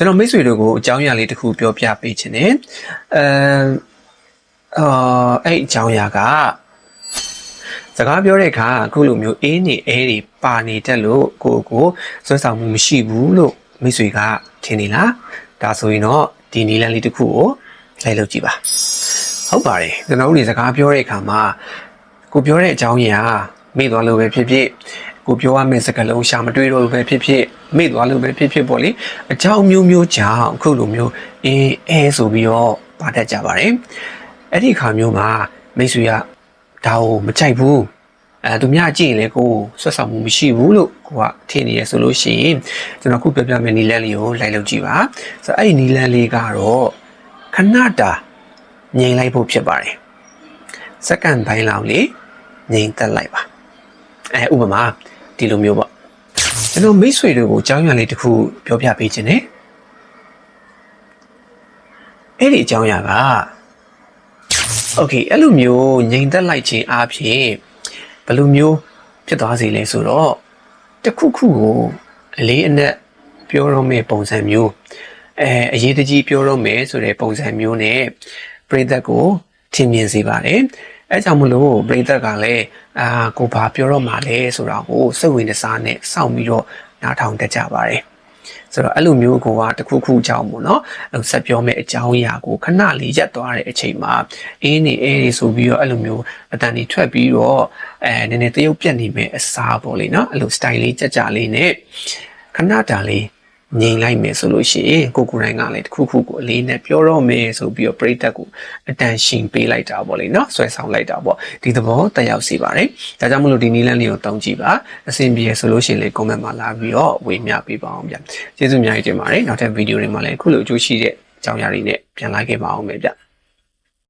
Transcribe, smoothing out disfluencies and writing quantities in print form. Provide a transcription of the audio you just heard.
ကျွန်တော်မိတ်ဆွေတို့ကိုအကြောင်းအရာလေးတစ်ခုပြောပြပေးခြင်းနဲ့အဲ့အကြောင်းအရာကစကားပြောတဲ့အခါအခုလိုမျိုးအေးနေအဲတွေပါနေတတ်လို့ကိုစွမ်းဆောင်မှုမရှိဘူးလို့မိတ်ဆွေကထင်နေလားဒါဆိုရင်တော့ဒီနည်းလမ်းလေးတစ်ခုကိုလိုက်လုပ်ကြည့်ပါဟုတ်ပါတယ်ကျွန်တော်တို့စကားပြောတဲ့အခါမှာကိုပြောတဲ့အကြောင်းအရာမေ့သွားလို့ပဲဖြစ်ဖြစ်ကိုပြောရမယ့်စကားလုံးရှာမတွေးတော့လို့ပဲဖြစ်ဖြစ်မေ့သွားလို့ပဲဖြစ်ဖြစ်ပေါ့လေအကြောင်းမျိုးမျိုးကြောင့်အခုလိုမျိုးဆိုပြီးတော့ပါတတ်ကြပါတယ်အဲ့ဒီခါမျိုးမှာမိတ်ဆွေကဒါကိုမကြိုက်ဘူးသူများကြည့်ရင်လည်းကိုဆွတ်ဆောင်မှုမရှိဘူးလို့ကိုကထင်နေရဆိုလို့ရှိရင်ကျွန်တော်ခုပြောပြမယ့်နီလန်းလေးကိုလိုက်လုပ်ကြည့်ပါဆိုတော့အဲ့ဒီနီလန်းလေးကတော့ခဏတာငြိမ်လိုက်ဖို့ဖြစ်ပါတယ်စက္ကန့်ပိုင်းလောက်လေးငြိမ်သက်လိုက်ပါဥပမာဒီလိုမျိုးပေါ့ကျွန်တော်မိတ်ဆွေတွေကိုအကြောင်းအရာလေးတစ်ခုပြောပြပေးခြင်းနဲ့အဲ့ဒီအကြောင်းအရာကโอเคအဲ့လိုမျိုးငြိမ်သက်လိုက်ခြင်းအပြင်ဘယ်လိုမျိုးဖြစ်သွားစေလဲဆိုတော့တစ်ခုခုကိုအလေးအနက်ပြောရမယ့်ပုံစံမျိုးအရေးတကြီးပြောရမယ်ဆိုတဲ့ပုံစံမျိုးနဲ့ပရိသတ်ကိုထင်မြင်စေပါတယ်အဲကြောင့်မလို့ပရိသတ်ကလည်းကိုဘာပြောတော့မှလဲဆိုတာကိုစိတ်ဝင်စားနဲ့စောင့်ပြီးတော့နားထောင်တတ်ကြပါတယ်ဆိုတော့အဲ့လိုမျိုးကိုကတခုခုကြောင့်ပေါ့နော်ဆက်ပြောမယ့်အကြောင်းအရာကိုခဏလေးရပ်သွားတဲ့အချိန်မှာအေးနေဆိုပြီးတော့အဲ့လိုမျိုးအတန်ကြီးထွက်ပြီးတော့နည်းနည်းတရုပ်ပြက်နေမယ့်အစားပေါ့လေနော်အဲ့လို style လေးကြလေးနဲ့ခဏတာလေးငြိမ်လိုက်မယ်ဆိုလို့ရှိရင်ကိုယ်တိုင်ကလည်းတခုခုကိုအလေးနဲ့ပြောတော့မယ်ဆိုပြီးတော့ပရိသတ်ကိုအတန်ရှင်ပေးလိုက်တာပေါ့လေနော်ဆွဲဆောင်လိုက်တာပေါ့ဒီသဘောတက်ရောက်စေပါတယ်ဒါကြောင့်မလို့ဒီနည်းလမ်းလေးကိုတောင်းကြည့်ပါအဆင်ပြေဆိုလို့ရှိရင်လေ comment မှာလာပြီးတော့ဝေမျှပေးပါအောင်ဗျကျေးဇူးအများကြီးတင်ပါတယ်နောက်ထပ်ဗီဒီယိုတွေမှာလည်းအခုလိုအကျိုးရှိတဲ့အကြောင်းအရာတွေနဲ့ပြန်လာခဲ့ပါအောင်ပဲဗျ